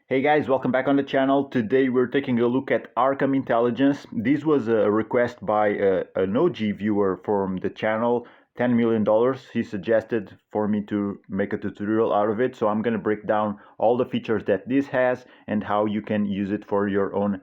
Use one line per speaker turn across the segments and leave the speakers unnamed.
Hey guys, welcome back on the channel. Today we're taking a look at Arkahm Intelligence. This was a request by an OG viewer from the channel, $10 million. He suggested for me to make a tutorial out of it. So I'm going to break down all the features that this has and how you can use it for your own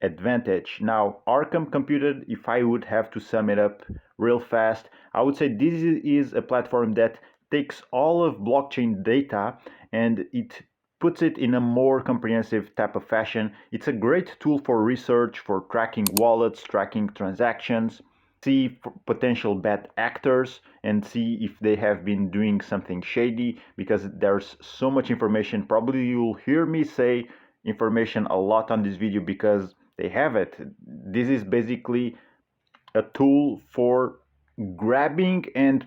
advantage. Now, Arkahm computed, if I would have to sum it up real fast, I would say this is a platform that takes all of blockchain data and it puts it in a more comprehensive type of fashion. It's a great tool for research, for tracking wallets, tracking transactions, see potential bad actors and see if they have been doing something shady, because there's so much information. Probably you'll hear me say information a lot on this video because they have it. This is basically a tool for grabbing and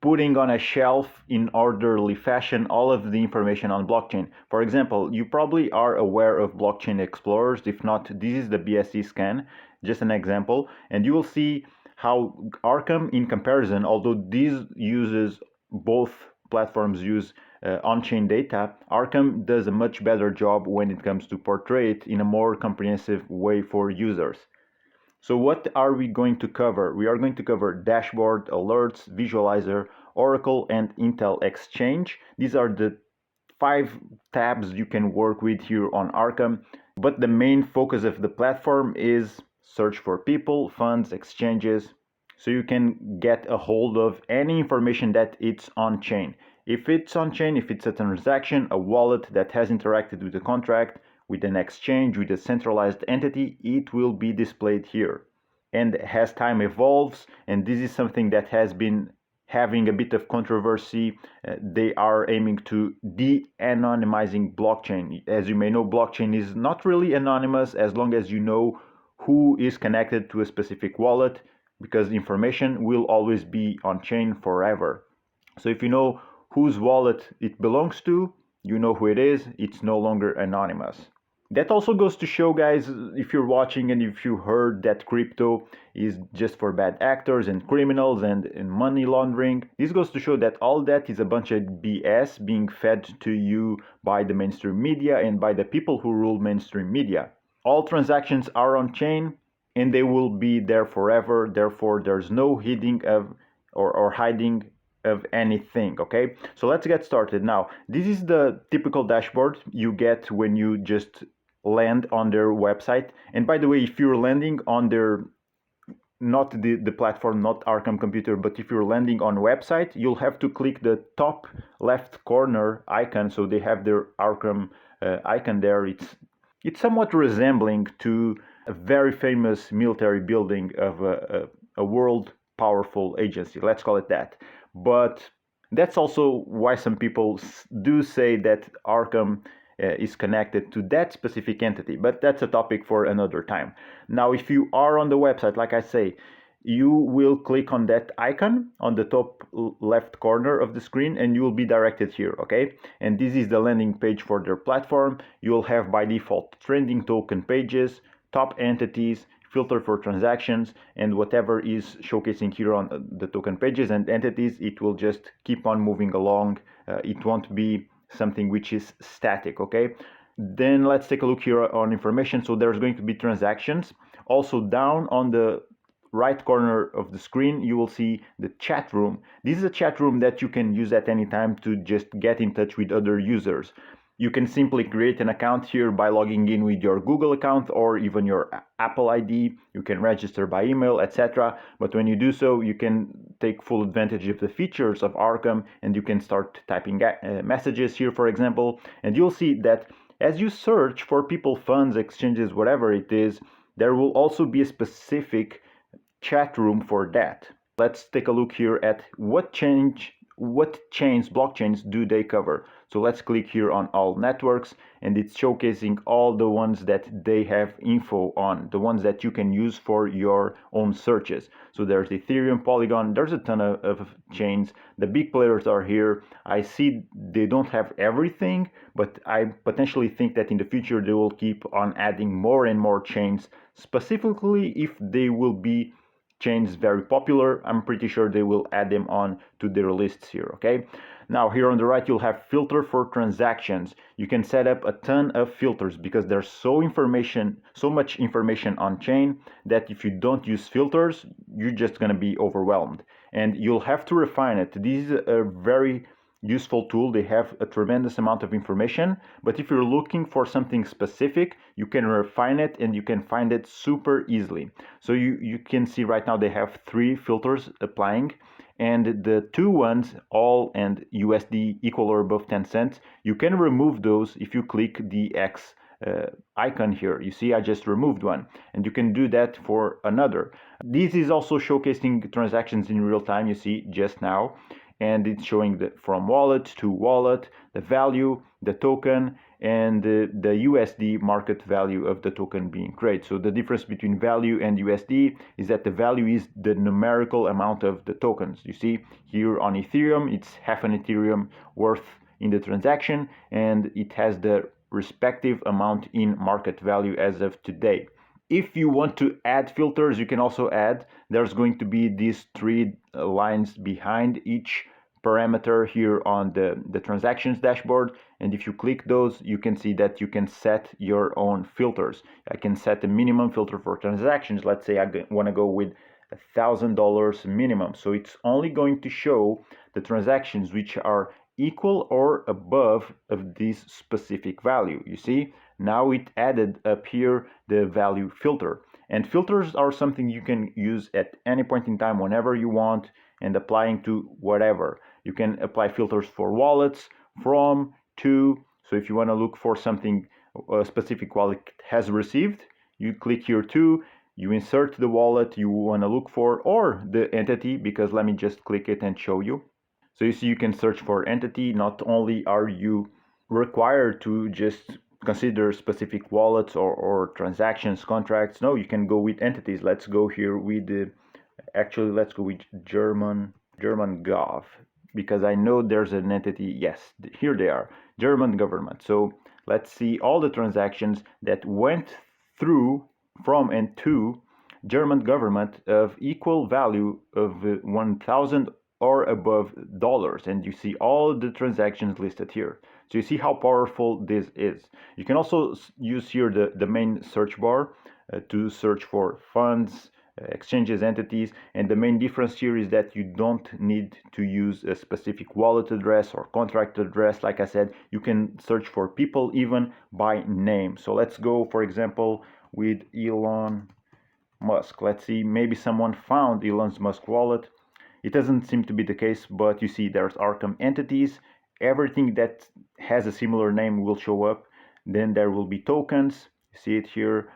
putting on a shelf in orderly fashion all of the information on blockchain. For example, you probably are aware of blockchain explorers. If not, this is the BSC scan, just an example. And you will see how Arkahm, in comparison, although these uses both platforms use on-chain data, Arkahm does a much better job when it comes to portray it in a more comprehensive way for users. So what are we going to cover? We are going to cover dashboard, alerts, visualizer, Oracle, and Intel Exchange. These are the 5 tabs you can work with here on Arkahm. But the main focus of the platform is search for people, funds, exchanges, so you can get a hold of any information that it's on chain. If it's on chain, if it's a transaction, a wallet that has interacted with the contract, with an exchange, with a centralized entity, it will be displayed here. And as time evolves, and this is something that has been having a bit of controversy, they are aiming to de-anonymizing blockchain. As you may know, blockchain is not really anonymous as long as you know who is connected to a specific wallet, because information will always be on chain forever. So if you know whose wallet it belongs to, you know who it is, it's no longer anonymous. That also goes to show, guys, if you're watching and if you heard that crypto is just for bad actors and criminals and money laundering, this goes to show that all that is a bunch of BS being fed to you by the mainstream media and by the people who rule mainstream media. All transactions are on chain and they will be there forever. Therefore, there's no hiding of or hiding of anything. Okay, so let's get started. Now, this is the typical dashboard you get when you just land on their website. And by the way, if you're landing on their, not the platform, not Arkahm Computer, but if you're landing on website, you'll have to click the top left corner icon. So they have their Arkahm icon there. It's somewhat resembling to a very famous military building of a world powerful agency, let's call it that. But that's also why some people do say that Arkahm is connected to that specific entity, but that's a topic for another time. Now, if you are on the website, like I say, you will click on that icon on the top left corner of the screen and you will be directed here, okay? And this is the landing page for their platform. You'll have by default trending token pages, top entities, filter for transactions, and whatever is showcasing here on the token pages and entities, it will just keep on moving along. It won't be something which is static, okay? Then let's take a look here on information. So there's going to be transactions. Also down on the right corner of the screen, you will see the chat room. This is a chat room that you can use at any time to just get in touch with other users. You can simply create an account here by logging in with your Google account or even your Apple ID. You can register by email, etc. But when you do so, you can take full advantage of the features of Arkahm and you can start typing messages here, for example. And you'll see that as you search for people, funds, exchanges, whatever it is, there will also be a specific chat room for that. Let's take a look here at what blockchains do they cover. So let's click here on all networks and it's showcasing all the ones that they have info on, the ones that you can use for your own searches. So there's Ethereum, Polygon, there's a ton of chains. The big players are here. I see they don't have everything, but I potentially think that in the future they will keep on adding more and more chains, specifically if they will be chains very popular. I'm pretty sure they will add them on to their lists here, okay? Now here on the right you'll have filter for transactions. You can set up a ton of filters because there's so much information on chain that if you don't use filters, you're just going to be overwhelmed. And you'll have to refine it. This is a very useful tool. They have a tremendous amount of information, but if you're looking for something specific, you can refine it and you can find it super easily. So you can see right now they have 3 filters applying, and the 2 ones, all and USD equal or above 10 cents, you can remove those if you click the X icon here. You see I just removed one, and you can do that for another. This is also showcasing transactions in real time, you see just now, and it's showing from wallet to wallet, the value, the token, and the USD market value of the token being created. So the difference between value and USD is that the value is the numerical amount of the tokens. You see here on Ethereum, it's half an Ethereum worth in the transaction, and it has the respective amount in market value as of today. If you want to add filters, you can also add. There's going to be these 3 lines behind each parameter here on the transactions dashboard, and if you click those, you can see that you can set your own filters. I can set a minimum filter for transactions. Let's say I want to go with $1,000 minimum, so it's only going to show the transactions which are equal or above of this specific value. You see, now it added up here the value filter, and filters are something you can use at any point in time whenever you want and applying to whatever. You can apply filters for wallets, from, to. So if you want to look for something a specific wallet has received, you click here to, you insert the wallet you want to look for or the entity, because let me just click it and show you. So you see you can search for entity. Not only are you required to just consider specific wallets or transactions, contracts, no, you can go with entities. Let's go here with actually let's go with German gov, because I know there's an entity. Yes, here they are, German government. So let's see all the transactions that went through from and to German government of equal value of 1,000 or above dollars, and you see all the transactions listed here. So you see how powerful this is. You can also use here the main search bar to search for funds, exchanges, entities, and the main difference here is that you don't need to use a specific wallet address or contract address. Like I said, you can search for people even by name. So let's go, for example, with Elon Musk. Let's see, maybe someone found Elon Musk wallet. It doesn't seem to be the case, but you see there's Arkahm entities. Everything that has a similar name will show up. Then there will be tokens. You see it here,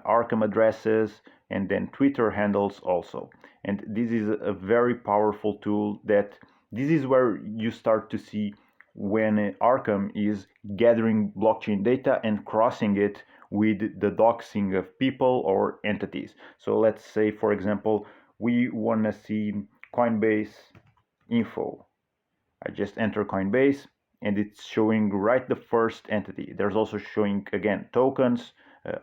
Arkahm addresses, and then Twitter handles also. And this is a very powerful tool. That this is where you start to see when Arkahm is gathering blockchain data and crossing it with the doxing of people or entities. So let's say, for example, we want to see Coinbase info. I just enter Coinbase and it's showing right the first entity. There's also showing again tokens,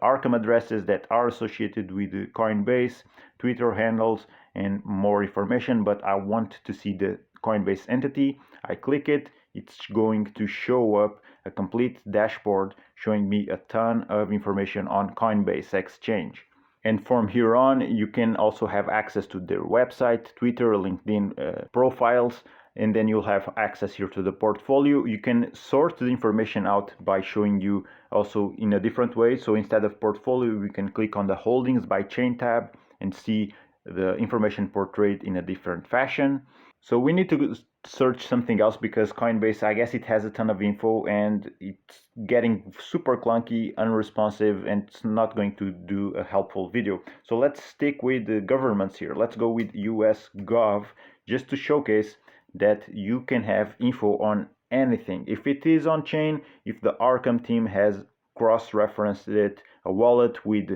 Arkahm addresses that are associated with Coinbase, Twitter handles, and more information, but I want to see the Coinbase entity. I click it, it's going to show up a complete dashboard showing me a ton of information on Coinbase exchange. And from here on, you can also have access to their website, Twitter, LinkedIn profiles, and then you'll have access here to the portfolio. You can sort the information out by showing you also in a different way. So instead of portfolio, we can click on the holdings by chain tab and see the information portrayed in a different fashion. So we need to search something else because Coinbase, I guess it has a ton of info and it's getting super clunky, unresponsive, and it's not going to do a helpful video. So let's stick with the governments here. Let's go with US Gov just to showcase that you can have info on anything. If it is on chain, if the Arkahm team has cross-referenced it, a wallet with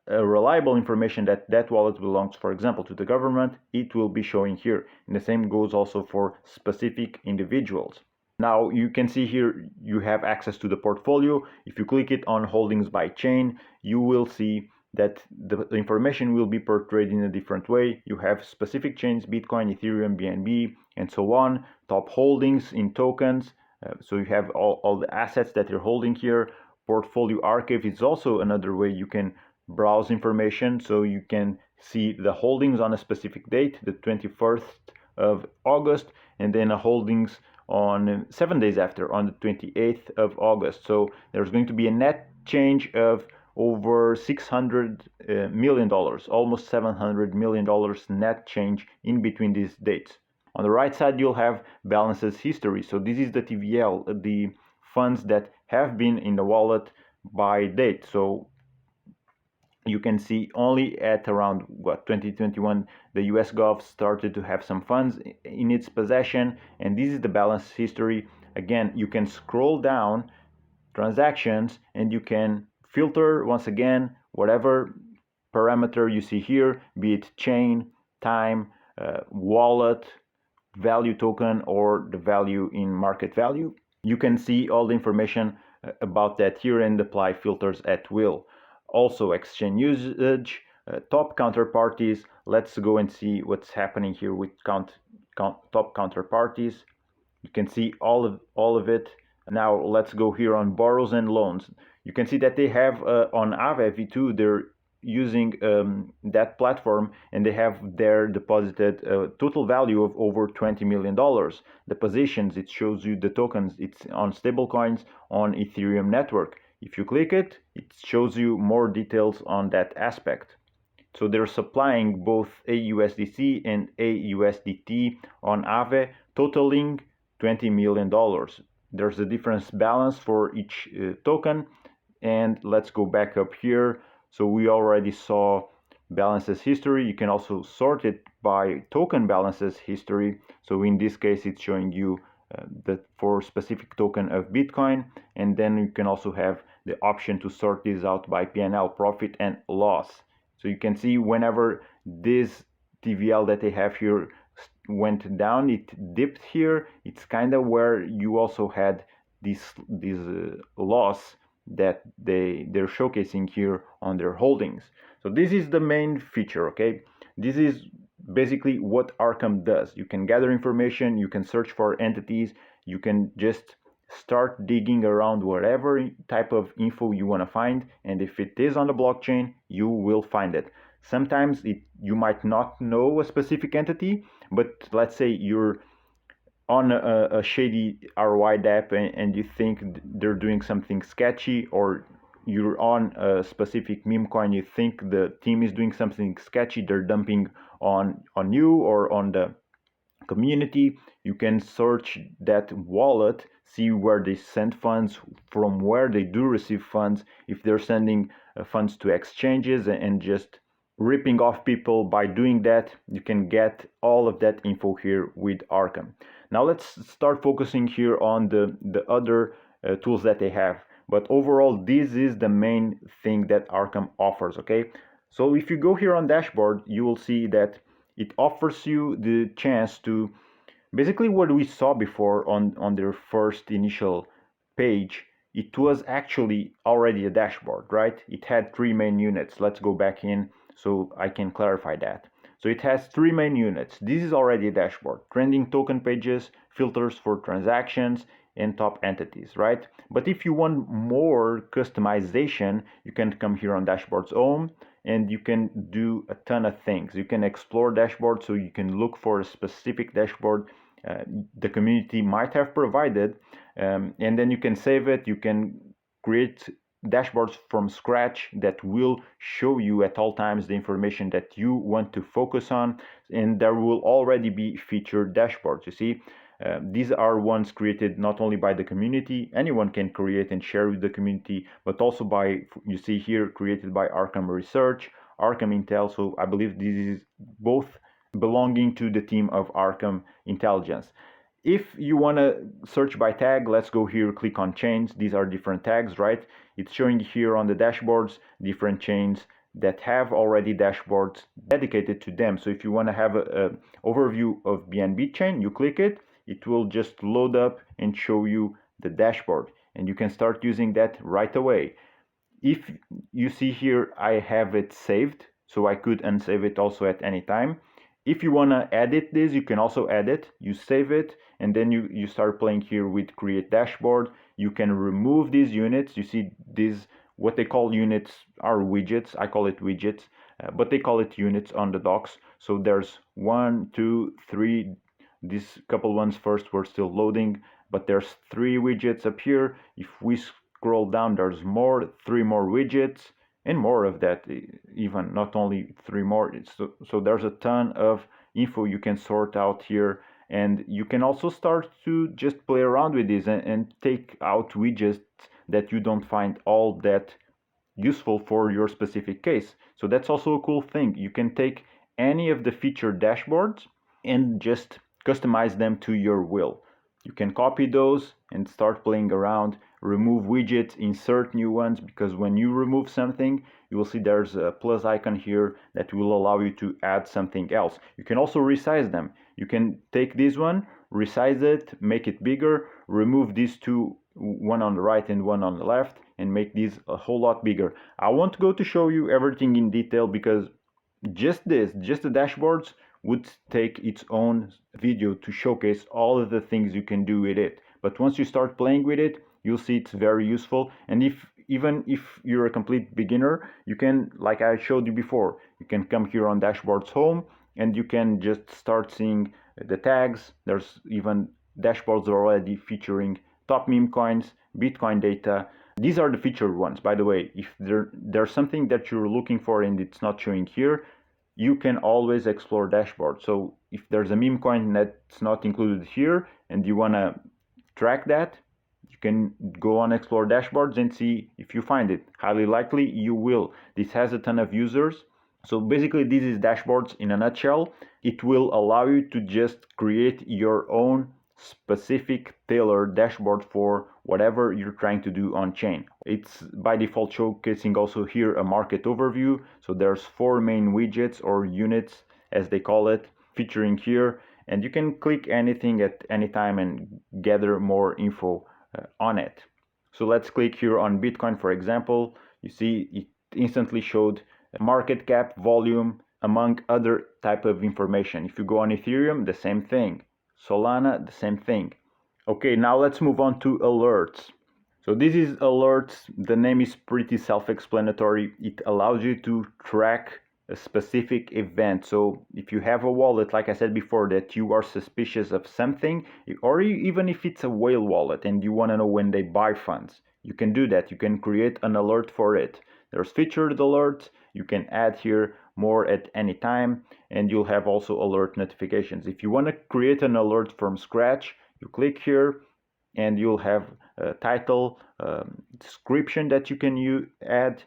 a reliable information that that wallet belongs, for example, to the government, it will be showing here. And the same goes also for specific individuals. Now you can see here you have access to the portfolio. If you click it on holdings by chain, you will see that the information will be portrayed in a different way. You have specific chains, Bitcoin, Ethereum, BNB, and so on, top holdings in tokens. So you have all the assets that you're holding here. Portfolio archive is also another way you can browse information, so you can see the holdings on a specific date, the 21st of August, and then holdings on 7 days after, on the 28th of August. So there's going to be a net change of over $600 million, almost $700 million net change in between these dates. On the right side, you'll have balances history. So this is the TVL, the funds that have been in the wallet by date. So you can see only at around 2021 the US Gov started to have some funds in its possession, and this is the balance history. Again, you can scroll down transactions and you can filter once again whatever parameter you see here, be it chain, time, wallet, value token, or the value in market value. You can see all the information about that here and apply filters at will. Also exchange usage, top counterparties. Let's go and see what's happening here with top counterparties. You can see all of it. Now let's go here on borrows and loans. You can see that they have on Aave V2, they're using that platform, and they have there deposited a total value of over $20 million. The positions, it shows you the tokens, it's on stablecoins on Ethereum network. If you click it, it shows you more details on that aspect. So they're supplying both AUSDC and AUSDT on Aave, totaling $20 million. There's a difference balance for each token. And let's go back up here. So we already saw balances history. You can also sort it by token balances history. So in this case, it's showing you for specific token of Bitcoin. And then you can also have the option to sort this out by P&L, profit and loss. So you can see whenever this TVL that they have here went down, it dipped here. It's kind of where you also had this loss that they're showcasing here on their holdings. So this is the main feature, okay? This is basically what Arkahm does. You can gather information, you can search for entities, you can just start digging around whatever type of info you want to find, and if it is on the blockchain, you will find it. Sometimes you might not know a specific entity, but let's say you're on a shady ROI app and you think they're doing something sketchy, or you're on a specific meme coin, you think the team is doing something sketchy, they're dumping on you or on the community. You can search that wallet, see where they send funds, from where they do receive funds, if they're sending funds to exchanges and just ripping off people by doing that. You can get all of that info here with Arkahm. Now let's start focusing here on the other tools that they have. But overall, this is the main thing that Arkahm offers, okay? So if you go here on dashboard, you will see that it offers you the chance to basically what we saw before on their first initial page. It was actually already a dashboard, right? It had three main units. Let's go back in so I can clarify that. So it has three main units. This is already a dashboard. Trending token pages, filters for transactions, and top entities, right? But if you want more customization, you can come here on Dashboards Home, and you can do a ton of things. You can explore dashboards, so you can look for a specific dashboard the community might have provided, and then you can save it. You can create dashboards from scratch that will show you at all times the information that you want to focus on, and there will already be featured dashboards. You see, these are ones created not only by the community, anyone can create and share with the community, but also by, you see here, created by Arkahm Research, Arkahm Intel. So I believe this is both belonging to the team of Arkahm Intelligence. If you want to search by tag, let's go here, click on chains. These are different tags, right? It's showing here on the dashboards different chains that have already dashboards dedicated to them. So if you want to have an overview of BNB chain, you click it, it will just load up and show you the dashboard, and you can start using that right away. If you see here, I have it saved, so I could unsave it also at any time. If you want to edit this, you can also edit. You save it, and then you start playing here with create dashboard. You can remove these units. You see these, what they call units are widgets. I call it widgets, but they call it units on the docs. So there's 1, 2, 3. These couple ones first were still loading, but there's 3 widgets up here. If we scroll down, there's 3 more widgets, and more of that, even not only 3 more. So there's a ton of info you can sort out here, and you can also start to just play around with this and take out widgets that you don't find all that useful for your specific case. So that's also a cool thing. You can take any of the featured dashboards and just customize them to your will. You can copy those and start playing around, remove widgets, insert new ones, because when you remove something, you will see there's a plus icon here that will allow you to add something else. You can also resize them. You can take this one, resize it, make it bigger, remove these two, one on the right and one on the left, and make these a whole lot bigger. I won't go to show you everything in detail because just the dashboards would take its own video to showcase all of the things you can do with it. But once you start playing with it, you'll see it's very useful. And even if you're a complete beginner, you can, like I showed you before, you can come here on dashboards home and you can just start seeing the tags. There's even dashboards already featuring top meme coins, Bitcoin data. These are the featured ones, by the way. If there's something that you're looking for and it's not showing here, you can always explore dashboard. So if there's a meme coin that's not included here and you want to track that, you can go on explore dashboards and see if you find it. Highly likely you will. This has a ton of users. So basically this is dashboards in a nutshell. It will allow you to just create your own specific tailored dashboard for whatever you're trying to do on chain. It's by default showcasing also here a market overview. So there's 4 main widgets or units as they call it featuring here, and you can click anything at any time and gather more info on it. So let's click here on Bitcoin, for example. You see it instantly showed market cap, volume, among other type of information. If you go on Ethereum, the same thing. Solana, the same thing. Okay, now let's move on to alerts. So this is alerts. The name is pretty self-explanatory. It allows you to track a specific event. So if you have a wallet, like I said before, that you are suspicious of something, or even if it's a whale wallet and you want to know when they buy funds, you can do that. You can create an alert for it. There's featured alerts. You can add here more at any time, and you'll have also alert notifications. If you want to create an alert from scratch, you click here and you'll have a title, description that you can add.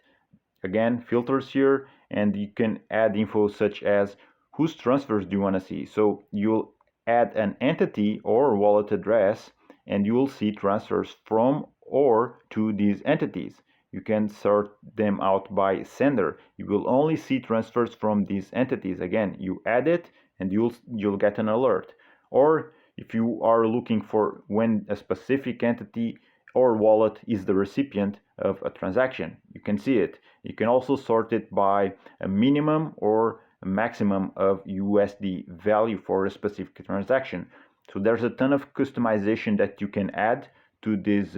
Again, filters here, and you can add info such as whose transfers do you want to see. So you'll add an entity or wallet address and you will see transfers from or to these entities. You can sort them out by sender. You will only see transfers from these entities. Again, you add it and you'll get an alert. Or if you are looking for when a specific entity or wallet is the recipient of a transaction, you can see it. You can also sort it by a minimum or a maximum of USD value for a specific transaction. So there's a ton of customization that you can add to these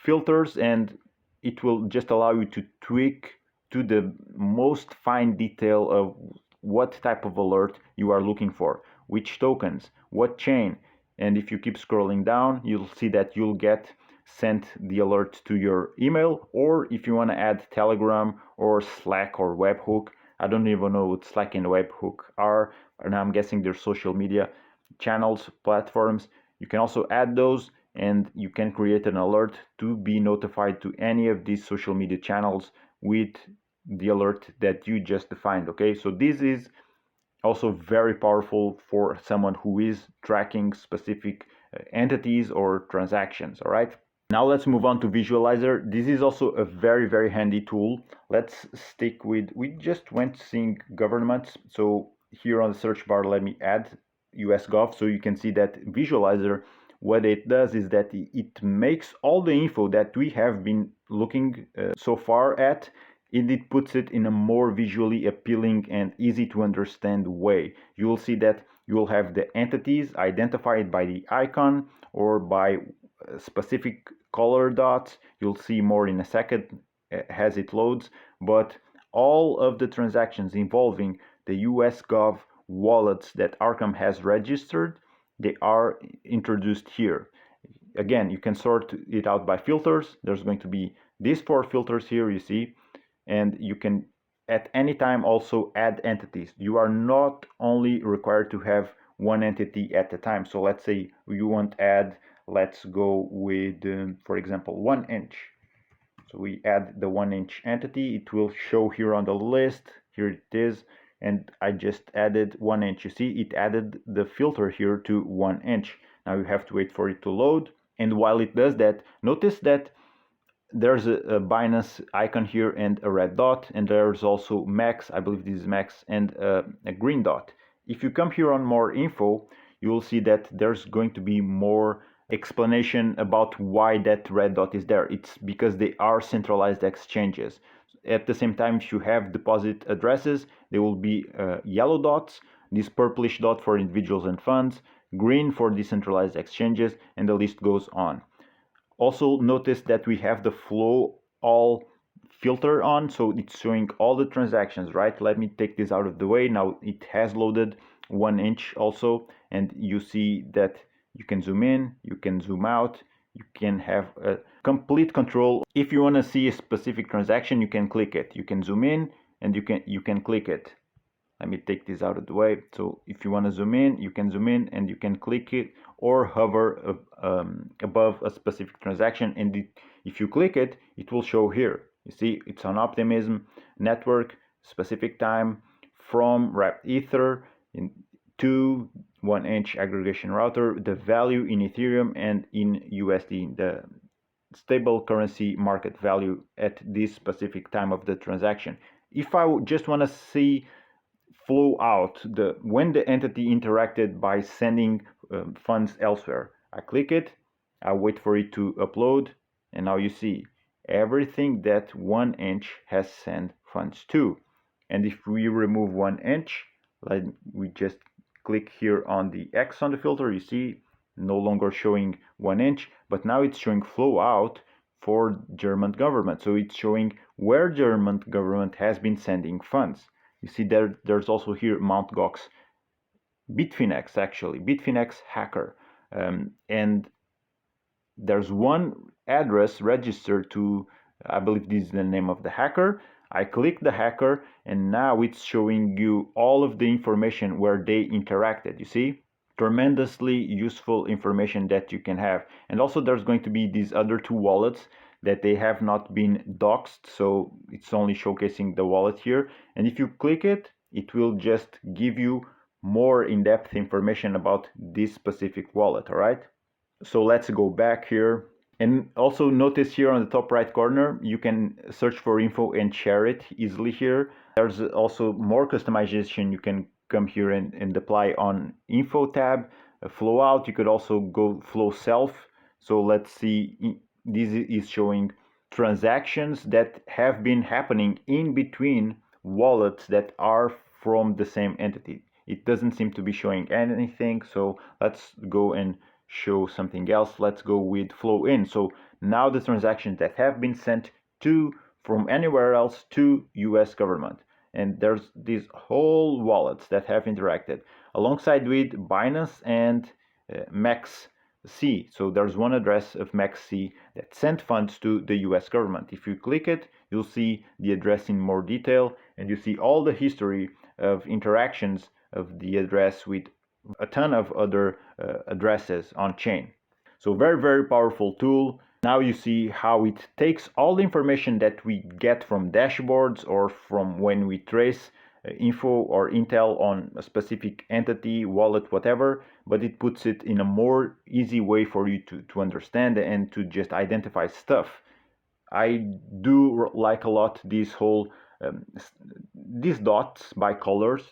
filters, and it will just allow you to tweak to the most fine detail of what type of alert you are looking for, which tokens, what chain. And if you keep scrolling down, you'll see that you'll get sent the alert to your email, or if you want to add Telegram or Slack or Webhook. I don't even know what Slack and Webhook are, and I'm guessing they're social media channels, platforms. You can also add those, and you can create an alert to be notified to any of these social media channels with the alert that you just defined. Okay, so this is also very powerful for someone who is tracking specific entities or transactions. All right, now let's move on to Visualizer. This is also a very handy tool. Let's stick with, we just went seeing governments, so here on the search bar let me add US Gov, so you can see that Visualizer what it does is that it makes all the info that we have been looking so far at, and it puts it in a more visually appealing and easy to understand way. You will see that you will have the entities identified by the icon or by specific color dots. You'll see more in a second as it loads, but all of the transactions involving the US Gov wallets that Arkahm has registered, they are introduced here. Again, you can sort it out by filters. There's going to be these 4 filters here, you see, and you can at any time also add entities. You are not only required to have one entity at a time. So let's say you want to add, let's go with, for example, 1 inch. So we add the 1 inch entity. It will show here on the list. Here it is. And I just added 1 inch. You see, it added the filter here to 1 inch. Now you have to wait for it to load. And while it does that, notice that there's a Binance icon here and a red dot, and there's also max, I believe this is max, and a green dot. If you come here on more info, you will see that there's going to be more explanation about why that red dot is there. It's because they are centralized exchanges. At the same time, if you have deposit addresses, there will be yellow dots, this purplish dot for individuals and funds, green for decentralized exchanges, and the list goes on. Also notice that we have the flow all filter on, so it's showing all the transactions, right? Let me take this out of the way. Now it has loaded 1 inch also, and you see that you can zoom in, you can zoom out, you can have a complete control. If you want to see a specific transaction, you can click it. You can zoom in and you can click it. Let me take this out of the way. So if you want to zoom in, you can zoom in and you can click it or hover above a specific transaction, and if you click it, it will show here. You see, it's on Optimism network, specific time, from wrapped ether to 1 inch aggregation router, the value in Ethereum and in USD, the stable currency market value at this specific time of the transaction. If I just want to see flow out, when the entity interacted by sending funds elsewhere, I click it, I wait for it to upload, and now you see everything that 1 inch has sent funds to. And if we remove 1 inch, like we just click here on the X on the filter, you see no longer showing 1 inch, but now it's showing flow out for German government. So it's showing where German government has been sending funds. You see there's also here Mt. Gox, Bitfinex actually, Bitfinex hacker, and there's one address registered to, I believe this is the name of the hacker. I click the hacker and now it's showing you all of the information where they interacted. You see, tremendously useful information that you can have. And also there's going to be these other 2 wallets that they have not been doxed, so it's only showcasing the wallet here. And if you click it, it will just give you more in-depth information about this specific wallet. All right, so let's go back here. And also notice here on the top right corner, you can search for info and share it easily here. There's also more customization. You can come here and apply on info tab, flow out. You could also go flow self. So let's see, this is showing transactions that have been happening in between wallets that are from the same entity. It doesn't seem to be showing anything, so let's go and show something else. Let's go with flow in. So now the transactions that have been sent to from anywhere else to US government, and there's these whole wallets that have interacted alongside with Binance and Max C. So there's one address of Max C that sent funds to the US government. If you click it, you'll see the address in more detail, and you see all the history of interactions of the address with a ton of other addresses on chain. So very, very powerful tool. Now you see how it takes all the information that we get from dashboards or from when we trace info or intel on a specific entity, wallet, whatever, but it puts it in a more easy way for you to understand and to just identify stuff. I do like a lot this whole these dots by colors.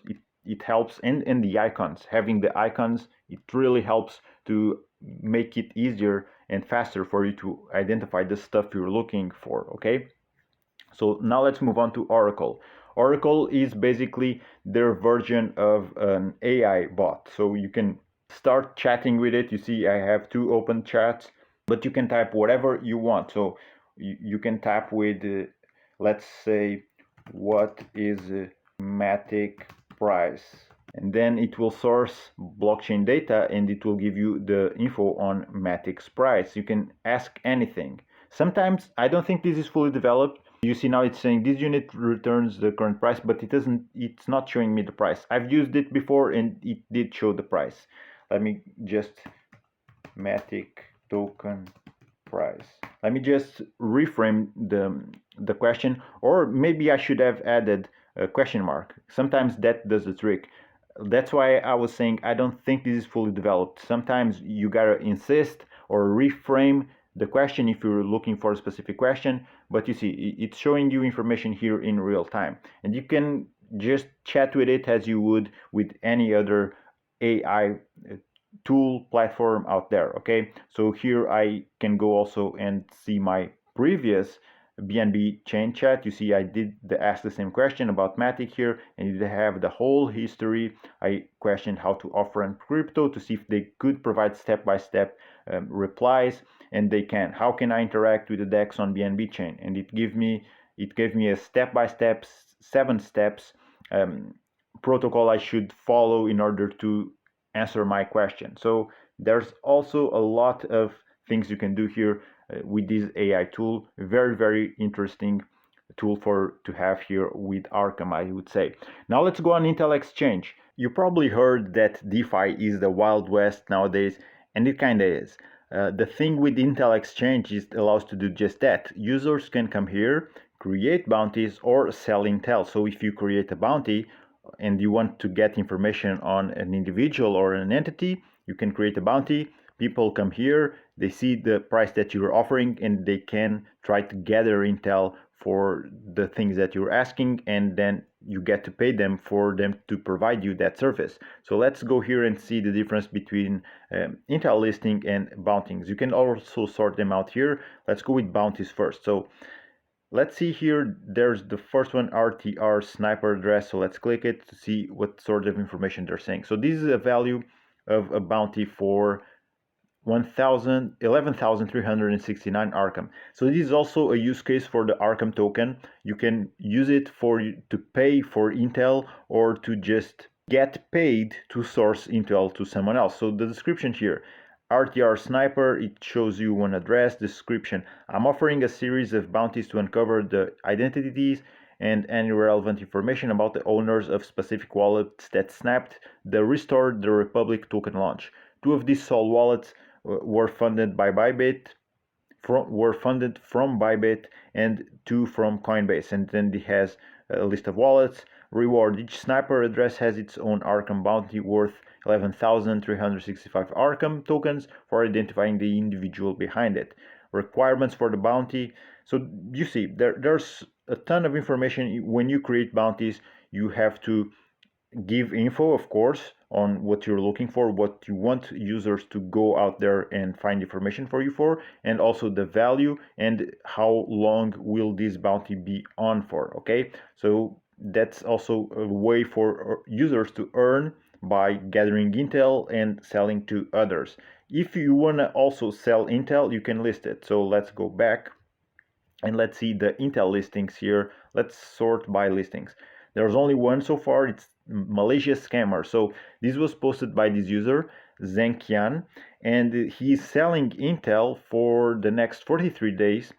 It helps, and the icons, having the icons, it really helps to make it easier and faster for you to identify the stuff you're looking for. Okay, so now let's move on to Oracle. Oracle is basically their version of an AI bot. So you can start chatting with it. You see I have 2 open chats, but you can type whatever you want. So you can tap with, let's say, what is matic price? And then it will source blockchain data and it will give you the info on matic's price. You can ask anything. Sometimes I don't think this is fully developed. You see now it's saying this unit returns the current price, but it's not showing me the price. I've used it before and it did show the price. Let me just matic token price. Let me just reframe the question, or maybe I should have added a question mark. Sometimes that does the trick. That's why I was saying I don't think this is fully developed. Sometimes you gotta insist or reframe the question if you're looking for a specific question, but you see it's showing you information here in real time, and you can just chat with it as you would with any other AI tool platform out there. Okay, so here I can go also and see my previous BNB chain chat. You see I did ask the same question about matic here, and they have the whole history. I questioned how to offer on crypto to see if they could provide step-by-step replies, and they can. How can I interact with the DEX on BNB chain? And it gave me a step-by-step 7 steps protocol I should follow in order to answer my question. So there's also a lot of things you can do here with this AI tool. Very, very interesting tool to have here with Arkahm, I would say. Now let's go on Intel Exchange. You probably heard that DeFi is the Wild West nowadays, and it kind of is. The thing with Intel Exchange is it allows to do just that. Users can come here, create bounties, or sell Intel. So if you create a bounty and you want to get information on an individual or an entity, you can create a bounty. People come here, they see the price that you're offering, and they can try to gather intel for the things that you're asking, and then you get to pay them for them to provide you that service. So let's go here and see the difference between intel listing and bounties. You can also sort them out here. Let's go with bounties first. So let's see here, there's the first one, RTR sniper address. So let's click it to see what sort of information they're saying. So this is a value of a bounty for 11,369 Arkahm. So this is also a use case for the Arkahm token. You can use it to pay for intel or to just get paid to source intel to someone else. So the description here, RTR Sniper, it shows you one address. Description: I'm offering a series of bounties to uncover the identities and any relevant information about the owners of specific wallets that snapped the Restore the Republic token launch. 2 of these Sol wallets were funded by Bybit, from Bybit, and 2 from Coinbase. And then it has a list of wallets. Reward: each sniper address has its own Arkahm bounty worth 11,365 Arkahm tokens for identifying the individual behind it. Requirements for the bounty. So you see, there's a ton of information. When you create bounties, you have to give info, of course, on what you're looking for, what you want users to go out there and find information for you for, and also the value and how long will this bounty be on for. Okay, so that's also a way for users to earn by gathering intel and selling to others. If you want to also sell intel, you can list it. So let's go back and let's see the intel listings here. Let's sort by listings. There's only one so far. It's Malaysia scammer. So this was posted by this user Zenkian, and he's selling intel for the next 43 days.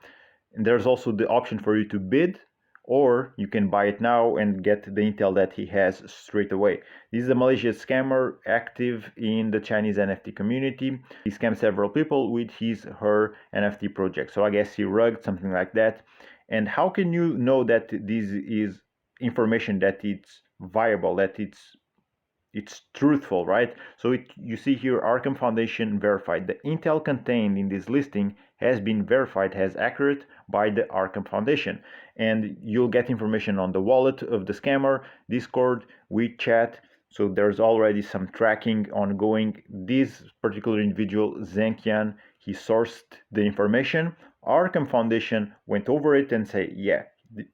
And there's also the option for you to bid, or you can buy it now and get the intel that he has straight away. This is a Malaysia scammer active in the Chinese NFT community. He scammed several people with her NFT project. So I guess he rugged, something like that. And how can you know that this is information that it's viable, that it's truthful, right? So you see here, Arkahm Foundation verified. The intel contained in this listing has been verified as accurate by the Arkahm Foundation. And you'll get information on the wallet of the scammer, Discord, WeChat. So there's already some tracking ongoing. This particular individual, Zenkian, he sourced the information. Arkham Foundation went over it and say, yeah,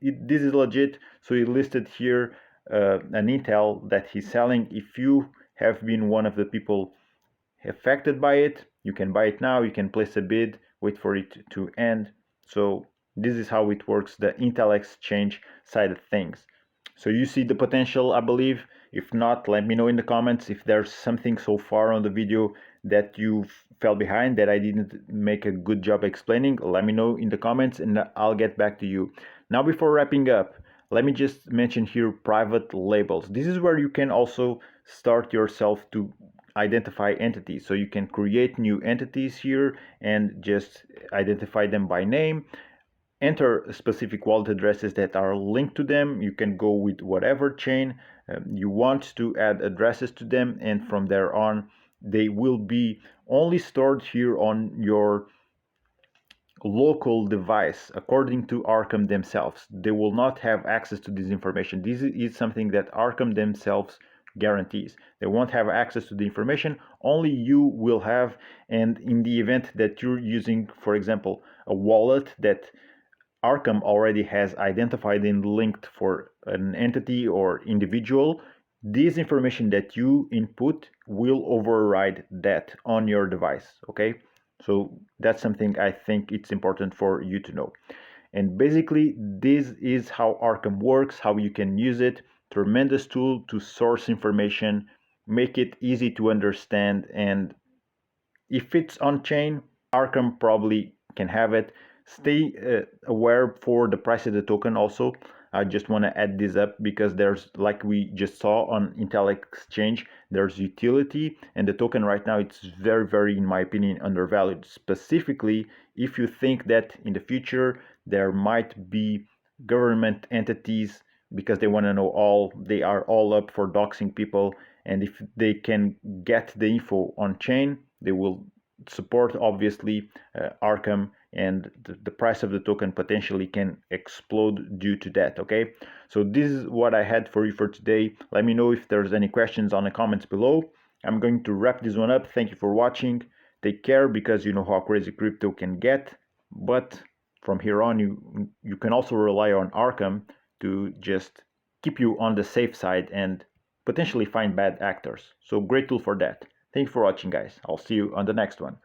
this is legit. So he listed here an intel that he's selling. If you have been one of the people affected by it, you can buy it now, you can place a bid, wait for it to end. So this is how it works, the Intel exchange side of things. So you see the potential, I believe. If not, let me know in the comments if there's something so far on the video that you fell behind, that I didn't make a good job explaining. Let me know in the comments and I'll get back to you. Now, before wrapping up, let me just mention here private labels. This is where you can also start yourself to identify entities. So you can create new entities here and just identify them by name, enter specific wallet addresses that are linked to them. You can go with whatever chain you want to add addresses to them, and from there on they will be only stored here on your local device according to Arkham themselves. They will not have access to this information. This is something that Arkham themselves guarantees. They won't have access to the information, only you will have. And in the event that you're using, for example, a wallet that Arkham already has identified and linked for an entity or individual, this information that you input will override that on your device, okay? So that's something I think it's important for you to know. And basically, this is how Arkham works, how you can use it. Tremendous tool to source information, make it easy to understand, and if it's on chain, Arkham probably can have it. Stay aware for the price of the token also. I just want to add this up because there's, like we just saw on Intel Exchange, there's utility, and the token right now it's very, very, in my opinion, undervalued. Specifically, if you think that in the future there might be government entities, because they want to know all, they are all up for doxing people, and if they can get the info on chain, they will support obviously Arkham, and the price of the token potentially can explode due to that. Okay, so this is what I had for you for today. Let me know if there's any questions on the comments below. I'm going to wrap this one up. Thank you for watching. Take care, because you know how crazy crypto can get, but from here on you can also rely on Arkham to just keep you on the safe side and potentially find bad actors. So great tool for that. Thank you for watching, guys. I'll see you on the next one.